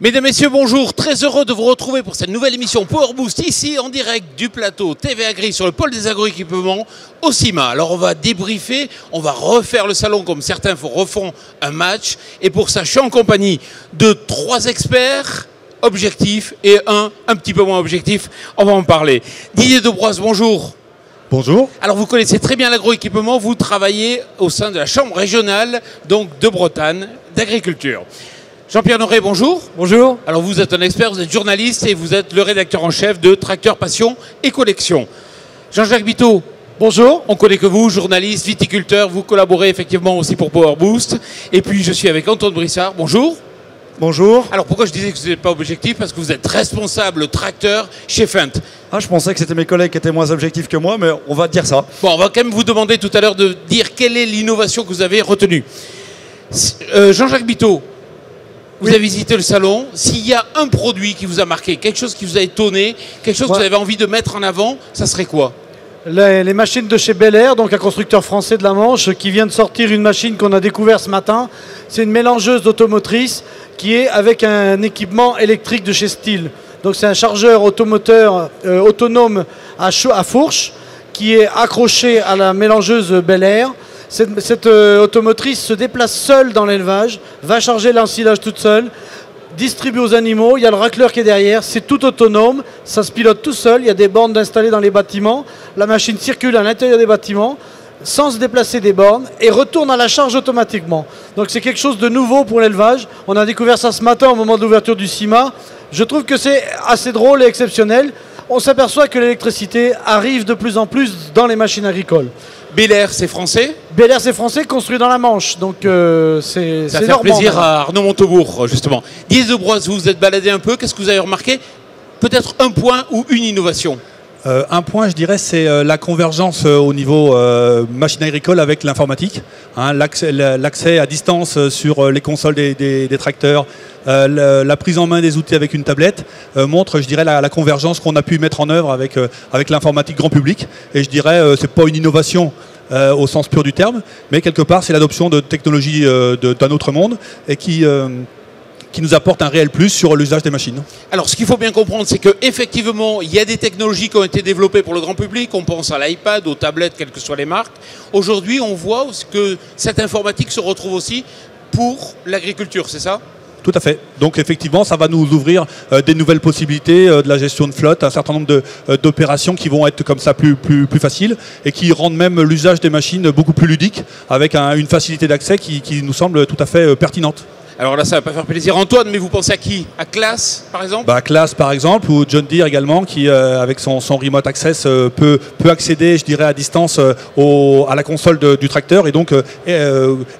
Mesdames, Messieurs, bonjour. Très heureux de vous retrouver pour cette nouvelle émission Power Boost, ici en direct du plateau TV Agri sur le pôle des agroéquipements au CIMA. Alors on va débriefer, on va refaire le salon comme certains refont un match. Et pour ça, je suis en compagnie de 3 experts objectifs et un petit peu moins objectif. On va en parler. Didier Debroise, bonjour. Bonjour. Alors vous connaissez très bien l'agroéquipement, vous travaillez au sein de la Chambre régionale donc de Bretagne d'agriculture. Jean-Pierre Noré, bonjour. Bonjour. Alors vous êtes un expert, vous êtes journaliste et vous êtes le rédacteur en chef de Tracteur Passion et Collection. Jean-Jacques Biteau. Bonjour. On connaît que vous, journaliste, viticulteur, vous collaborez effectivement aussi pour Power Boost. Et puis je suis avec Antoine Brissard, bonjour. Bonjour. Alors pourquoi je disais que vous n'êtes pas objectif? Parce que vous êtes responsable tracteur chez Fendt. Ah, je pensais que c'était mes collègues qui étaient moins objectifs que moi, mais on va dire ça. Bon, on va quand même vous demander tout à l'heure de dire quelle est l'innovation que vous avez retenue. Jean-Jacques Biteau. Vous avez visité le salon. S'il y a un produit qui vous a marqué, quelque chose qui vous a étonné, quelque chose que vous avez envie de mettre en avant, ça serait quoi? Les machines de chez Bel Air, donc un constructeur français de la Manche, qui vient de sortir une machine qu'on a découvert ce matin. C'est une mélangeuse automotrice qui est avec un équipement électrique de chez Stihl. Donc c'est un chargeur automoteur autonome à fourche qui est accroché à la mélangeuse Bel Air. Cette automotrice se déplace seule dans l'élevage, va charger l'ensilage toute seule, distribue aux animaux, il y a le racleur qui est derrière, c'est tout autonome, ça se pilote tout seul, il y a des bornes installées dans les bâtiments, la machine circule à l'intérieur des bâtiments, sans se déplacer des bornes, et retourne à la charge automatiquement. Donc c'est quelque chose de nouveau pour l'élevage, on a découvert ça ce matin au moment de l'ouverture du CIMA, je trouve que c'est assez drôle et exceptionnel. On s'aperçoit que l'électricité arrive de plus en plus dans les machines agricoles. Bel Air, c'est français? Bel Air, c'est français, construit dans la Manche. Donc c'est ça fait plaisir à Arnaud Montebourg, justement. Didier Debroise, vous vous êtes baladé un peu. Qu'est-ce que vous avez remarqué? Peut-être un point ou une innovation? Un point, je dirais, c'est la convergence au niveau machine agricole avec l'informatique. Hein, l'accès à distance sur les consoles des tracteurs, la prise en main des outils avec une tablette montre, je dirais, la convergence qu'on a pu mettre en œuvre avec l'informatique grand public. Et je dirais, c'est pas une innovation au sens pur du terme, mais quelque part, c'est l'adoption de technologies d'un autre monde et qui nous apporte un réel plus sur l'usage des machines. Alors ce qu'il faut bien comprendre, c'est qu'effectivement, il y a des technologies qui ont été développées pour le grand public, on pense à l'iPad, aux tablettes, quelles que soient les marques. Aujourd'hui, on voit que cette informatique se retrouve aussi pour l'agriculture, c'est ça? Tout à fait. Donc effectivement, ça va nous ouvrir des nouvelles possibilités de la gestion de flotte, un certain nombre d'opérations qui vont être comme ça plus faciles et qui rendent même l'usage des machines beaucoup plus ludique avec une facilité d'accès qui nous semble tout à fait pertinente. Alors là, ça va pas faire plaisir Antoine, mais vous pensez à qui? À Claas, par exemple? Claas, par exemple, ou John Deere également, qui, avec son remote access, peut accéder, je dirais, à distance à la console du tracteur et donc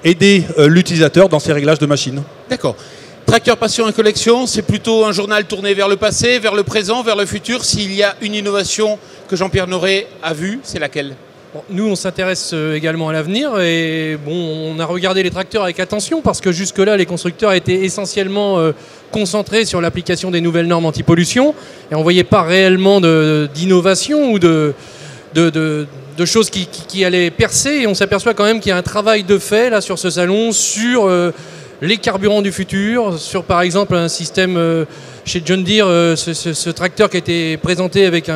aider l'utilisateur dans ses réglages de machine. D'accord. Tracteur Passion et Collection, c'est plutôt un journal tourné vers le passé, vers le présent, vers le futur. S'il y a une innovation que Jean-Pierre Noré a vue, c'est laquelle? Bon, nous, on s'intéresse également à l'avenir et bon, on a regardé les tracteurs avec attention parce que jusque-là, les constructeurs étaient essentiellement concentrés sur l'application des nouvelles normes anti-pollution et on ne voyait pas réellement d'innovation ou de choses qui allaient percer. Et on s'aperçoit quand même qu'il y a un travail de fait là sur ce salon sur les carburants du futur, sur par exemple un système chez John Deere, ce tracteur qui a été présenté avec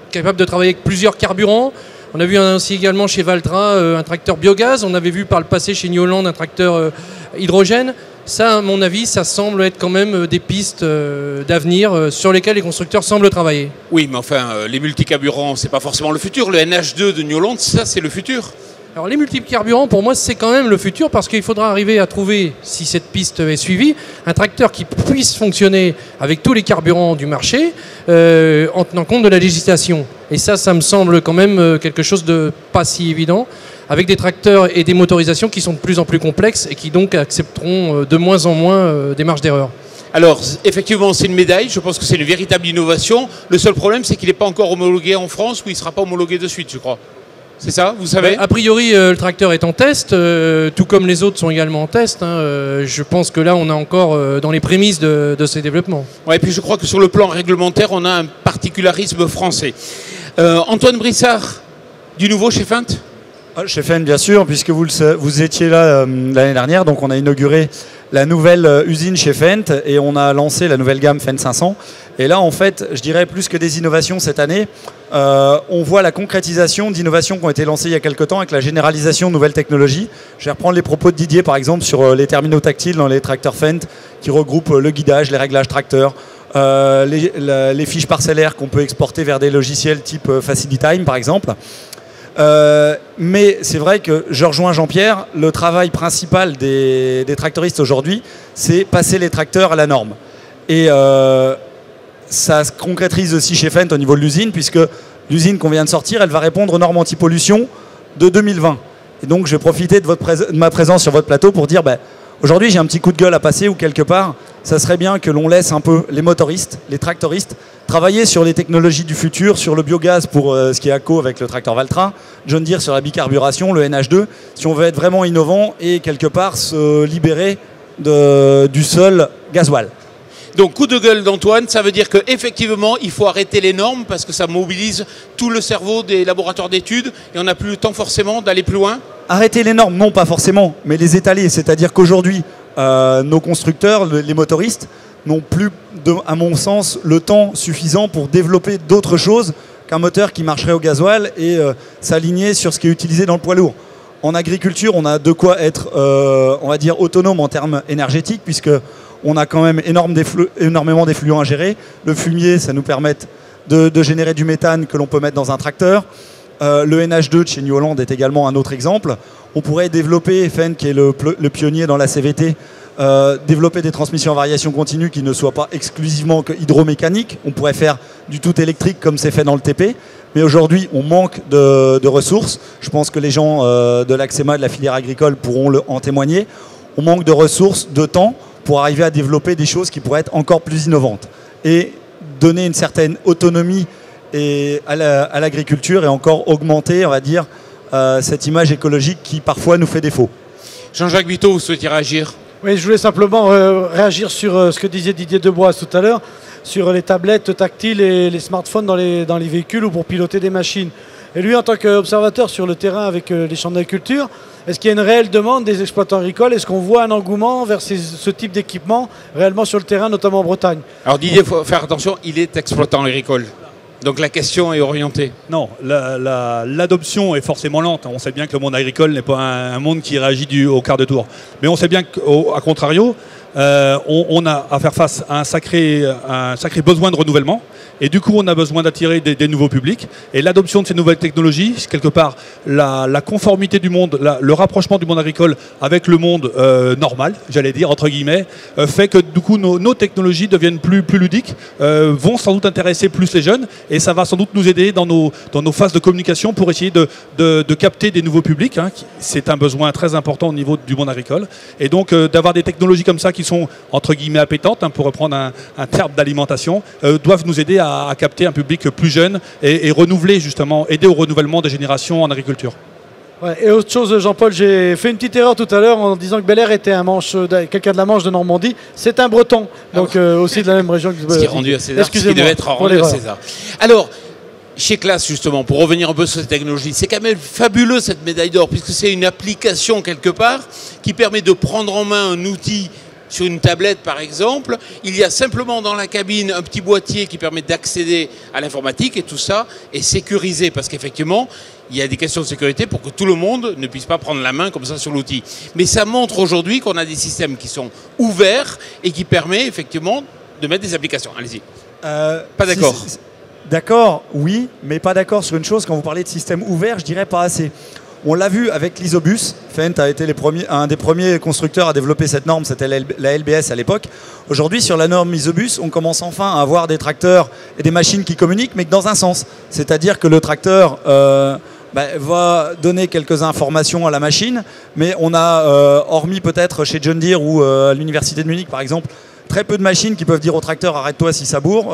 capable de travailler avec plusieurs carburants. On a vu aussi également chez Valtra un tracteur biogaz. On avait vu par le passé chez Newland un tracteur hydrogène. Ça, à mon avis, ça semble être quand même des pistes d'avenir sur lesquelles les constructeurs semblent travailler. Oui, mais enfin, les multicarburants, c'est pas forcément le futur. Le NH2 de Newland, ça, c'est le futur. Alors les multiples carburants, pour moi, c'est quand même le futur parce qu'il faudra arriver à trouver, si cette piste est suivie, un tracteur qui puisse fonctionner avec tous les carburants du marché en tenant compte de la législation. Et ça me semble quand même quelque chose de pas si évident, avec des tracteurs et des motorisations qui sont de plus en plus complexes et qui donc accepteront de moins en moins des marges d'erreur. Alors, effectivement, c'est une médaille. Je pense que c'est une véritable innovation. Le seul problème, c'est qu'il n'est pas encore homologué en France ou il ne sera pas homologué de suite, je crois. C'est ça, vous savez? A priori, le tracteur est en test, tout comme les autres sont également en test. Je pense que là, on est encore dans les prémices de ces développements. Ouais, et puis je crois que sur le plan réglementaire, on a un particularisme français. Antoine Brissard, du nouveau chez Fendt? Chez Fendt, bien sûr, puisque vous étiez là l'année dernière, donc on a inauguré la nouvelle usine chez Fendt et on a lancé la nouvelle gamme Fendt 500. Et là, en fait, je dirais plus que des innovations cette année, on voit la concrétisation d'innovations qui ont été lancées il y a quelques temps avec la généralisation de nouvelles technologies. Je vais reprendre les propos de Didier, par exemple, sur les terminaux tactiles dans les tracteurs Fendt qui regroupent le guidage, les réglages tracteurs, les fiches parcellaires qu'on peut exporter vers des logiciels type FacilityTime, par exemple. Mais c'est vrai que je rejoins Jean-Pierre, le travail principal des tracteuristes aujourd'hui, c'est passer les tracteurs à la norme. Et ça se concrétise aussi chez Fendt au niveau de l'usine, puisque l'usine qu'on vient de sortir, elle va répondre aux normes anti-pollution de 2020. Et donc je vais profiter de ma présence sur votre plateau pour dire, aujourd'hui j'ai un petit coup de gueule à passer, ou quelque part, ça serait bien que l'on laisse un peu les motoristes, les tracteuristes, travailler sur les technologies du futur, sur le biogaz pour ce qui est ACO avec le tracteur Valtra, John Deere sur la bicarburation, le NH2, si on veut être vraiment innovant et quelque part se libérer du seul gasoil. Donc coup de gueule d'Antoine, ça veut dire qu'effectivement il faut arrêter les normes parce que ça mobilise tout le cerveau des laboratoires d'études et on n'a plus le temps forcément d'aller plus loin. Arrêter les normes, non pas forcément, mais les étaler, c'est-à-dire qu'aujourd'hui nos constructeurs, les motoristes, n'ont plus, à mon sens, le temps suffisant pour développer d'autres choses qu'un moteur qui marcherait au gasoil et s'aligner sur ce qui est utilisé dans le poids lourd. En agriculture, on a de quoi être, on va dire, autonome en termes énergétiques, puisque on a quand même énormément d'effluents à gérer. Le fumier, ça nous permet de générer du méthane que l'on peut mettre dans un tracteur. Le NH2 de chez New Holland est également un autre exemple. On pourrait développer, Fendt qui est le pionnier dans la CVT, développer des transmissions à variation continue qui ne soient pas exclusivement hydromécaniques. On pourrait faire du tout électrique comme c'est fait dans le TP. Mais aujourd'hui, on manque de ressources. Je pense que les gens de l'AXEMA, de la filière agricole, pourront en témoigner. On manque de ressources, de temps, pour arriver à développer des choses qui pourraient être encore plus innovantes. Et donner une certaine autonomie à l'agriculture et encore augmenter, on va dire, cette image écologique qui parfois nous fait défaut. Jean-Jacques Buteau, vous souhaitez réagir? Oui, je voulais simplement réagir sur ce que disait Didier Debois tout à l'heure, sur les tablettes tactiles et les smartphones dans les véhicules ou pour piloter des machines. Et lui, en tant qu'observateur sur le terrain avec les champs d'agriculture, est-ce qu'il y a une réelle demande des exploitants agricoles? Est-ce qu'on voit un engouement vers ce type d'équipement réellement sur le terrain, notamment en Bretagne? Alors Didier, il faut faire attention, il est exploitant agricole. Donc la question est orientée. Non, l'adoption est forcément lente. On sait bien que le monde agricole n'est pas un monde qui réagit au quart de tour. Mais on sait bien qu'à contrario, on a à faire face à un sacré besoin de renouvellement. Et du coup, on a besoin d'attirer des nouveaux publics. Et l'adoption de ces nouvelles technologies, quelque part, la conformité du monde, le rapprochement du monde agricole avec le monde normal, j'allais dire, entre guillemets, fait que du coup, nos technologies deviennent plus ludiques, vont sans doute intéresser plus les jeunes. Et ça va sans doute nous aider dans nos phases de communication pour essayer de capter des nouveaux publics. Hein. C'est un besoin très important au niveau du monde agricole. Et donc, d'avoir des technologies comme ça qui sont, entre guillemets, appétantes, hein, pour reprendre un terme d'alimentation, doivent nous aider à capter un public plus jeune et renouveler, justement, aider au renouvellement des générations en agriculture. Ouais, et autre chose, Jean-Paul, j'ai fait une petite erreur tout à l'heure en disant que Bel Air était quelqu'un de la Manche de Normandie. C'est un Breton, donc aussi de la même région que ce qui est rendu à César, ce qui devait être rendu à César. Alors, chez Claas, justement, pour revenir un peu sur cette technologie, c'est quand même fabuleux cette médaille d'or, puisque c'est une application quelque part qui permet de prendre en main un outil sur une tablette par exemple. Il y a simplement dans la cabine un petit boîtier qui permet d'accéder à l'informatique et tout ça est sécurisé parce qu'effectivement il y a des questions de sécurité pour que tout le monde ne puisse pas prendre la main comme ça sur l'outil. Mais ça montre aujourd'hui qu'on a des systèmes qui sont ouverts et qui permettent effectivement de mettre des applications. Allez-y. Pas d'accord? D'accord, oui, mais pas d'accord sur une chose. Quand vous parlez de système ouvert, je dirais pas assez. On l'a vu avec l'Isobus. Fendt a été un des premiers constructeurs à développer cette norme, c'était la LBS à l'époque. Aujourd'hui, sur la norme Isobus, on commence enfin à avoir des tracteurs et des machines qui communiquent, mais que dans un sens. C'est-à-dire que le tracteur va donner quelques informations à la machine, mais on a, hormis peut-être chez John Deere ou à l'université de Munich par exemple, très peu de machines qui peuvent dire au tracteur arrête-toi si ça bourre,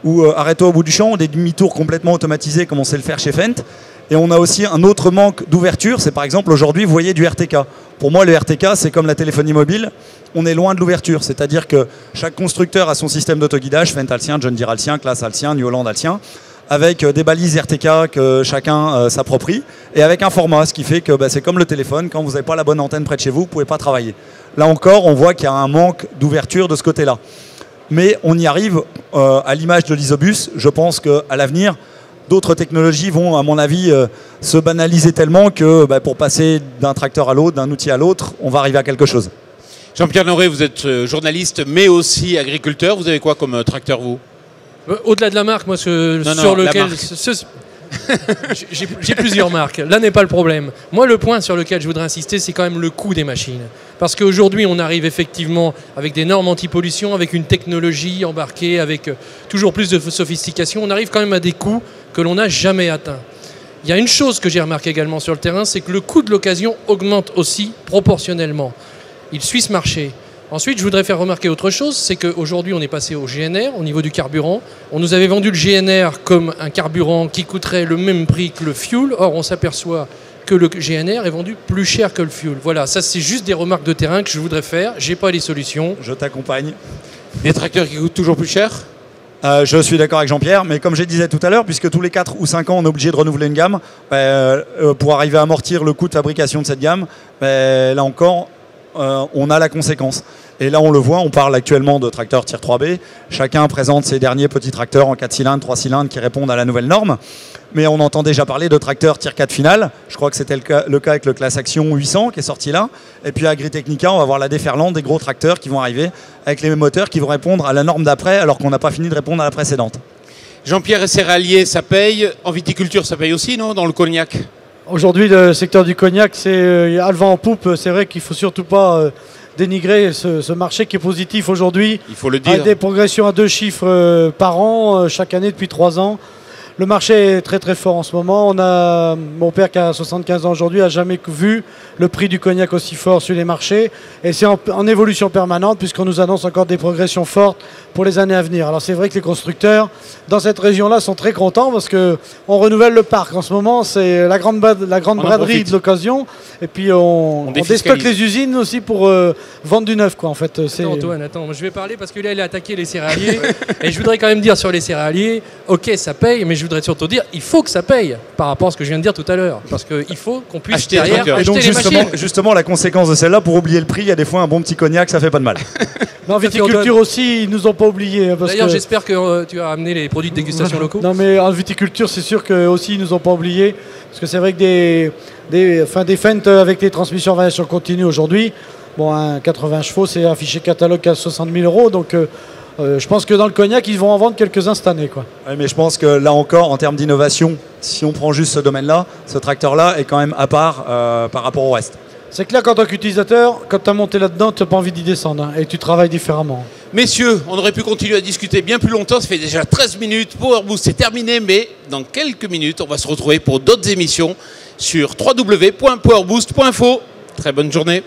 ou arrête-toi au bout du champ, ou des demi-tours complètement automatisés comme on sait le faire chez Fendt. Et on a aussi un autre manque d'ouverture, c'est par exemple aujourd'hui, vous voyez du RTK. Pour moi, le RTK, c'est comme la téléphonie mobile, on est loin de l'ouverture. C'est-à-dire que chaque constructeur a son système d'autoguidage, Fendt a le sien, John Deere a le sien, Claas a le sien, New Holland a le sien. avec des balises RTK que chacun s'approprie, et avec un format, ce qui fait que c'est comme le téléphone, quand vous n'avez pas la bonne antenne près de chez vous, vous ne pouvez pas travailler. Là encore, on voit qu'il y a un manque d'ouverture de ce côté-là. Mais on y arrive à l'image de l'Isobus. Je pense qu'à l'avenir, d'autres technologies vont, à mon avis, se banaliser tellement que pour passer d'un tracteur à l'autre, d'un outil à l'autre, on va arriver à quelque chose. Jean-Pierre Noré, vous êtes journaliste, mais aussi agriculteur. Vous avez quoi comme tracteur, vous? Au-delà de la marque, moi, sur lequel... J'ai plusieurs marques. Là n'est pas le problème. Moi, le point sur lequel je voudrais insister, c'est quand même le coût des machines. Parce qu'aujourd'hui, on arrive effectivement avec des normes anti-pollution, avec une technologie embarquée, avec toujours plus de sophistication. On arrive quand même à des coûts que l'on n'a jamais atteints. Il y a une chose que j'ai remarqué également sur le terrain, c'est que le coût de l'occasion augmente aussi proportionnellement. Il suit ce marché. Ensuite, je voudrais faire remarquer autre chose, c'est qu'aujourd'hui, on est passé au GNR, au niveau du carburant. On nous avait vendu le GNR comme un carburant qui coûterait le même prix que le fuel. Or, on s'aperçoit que le GNR est vendu plus cher que le fuel. Voilà, ça c'est juste des remarques de terrain que je voudrais faire. J'ai pas les solutions. Je t'accompagne. Des tracteurs qui coûtent toujours plus cher? Je suis d'accord avec Jean-Pierre, mais comme je disais tout à l'heure, puisque tous les 4 ou 5 ans, on est obligé de renouveler une gamme, pour arriver à amortir le coût de fabrication de cette gamme, là encore, on a la conséquence. Et là, on le voit, on parle actuellement de tracteurs Tier 3B. Chacun présente ses derniers petits tracteurs en 4 cylindres, 3 cylindres qui répondent à la nouvelle norme. Mais on entend déjà parler de tracteurs Tier 4 final. Je crois que c'était le cas avec le Class Action 800 qui est sorti là. Et puis à Agritechnica, on va voir la déferlante des gros tracteurs qui vont arriver avec les moteurs qui vont répondre à la norme d'après alors qu'on n'a pas fini de répondre à la précédente. Jean-Pierre et céréalier, ça paye. En viticulture, ça paye aussi, non, dans le cognac? Aujourd'hui, le secteur du cognac, c'est a le vent en poupe. C'est vrai qu'il ne faut surtout pas dénigrer ce marché qui est positif aujourd'hui. Il faut le dire. Avec des progressions à 2 chiffres par an, chaque année depuis 3 ans. Le marché est très très fort en ce moment. On a mon père qui a 75 ans aujourd'hui, n'a jamais vu le prix du cognac aussi fort sur les marchés. Et c'est en évolution permanente puisqu'on nous annonce encore des progressions fortes pour les années à venir. Alors c'est vrai que les constructeurs dans cette région-là sont très contents parce qu'on renouvelle le parc. En ce moment, c'est la grande braderie de l'occasion. Et puis on déstocke les usines aussi pour vendre du neuf, quoi, en fait. Attends, Antoine, attends, je vais parler parce que là, il a attaqué les céréaliers. Et je voudrais quand même dire sur les céréaliers, ok, ça paye, mais je voudrais surtout dire, il faut que ça paye par rapport à ce que je viens de dire tout à l'heure. Parce qu'il faut qu'on puisse acheter derrière et Et donc acheter les machines. justement, la conséquence de celle-là, pour oublier le prix, il y a des fois un bon petit cognac, ça fait pas de mal. Mais en viticulture aussi, ils nous ont pas oubliés. D'ailleurs, j'espère que tu as amené les produits de dégustation locaux. Non, mais en viticulture, c'est sûr que aussi ils nous ont pas oubliés. Parce que c'est vrai que des Fendt avec des transmissions en variation continue aujourd'hui, bon, un 80 chevaux, c'est affiché catalogue à 60 000 €. Donc je pense que dans le cognac, ils vont en vendre quelques-uns cette année, quoi. Ouais, mais je pense que là encore, en termes d'innovation, si on prend juste ce domaine-là, ce tracteur-là est quand même à part par rapport au reste. C'est clair qu'en tant qu'utilisateur, quand tu as monté là-dedans, tu n'as pas envie d'y descendre, hein, et tu travailles différemment. Messieurs, on aurait pu continuer à discuter bien plus longtemps. Ça fait déjà 13 minutes. Power Boost, c'est terminé. Mais dans quelques minutes, on va se retrouver pour d'autres émissions sur www.powerboost.info. Très bonne journée.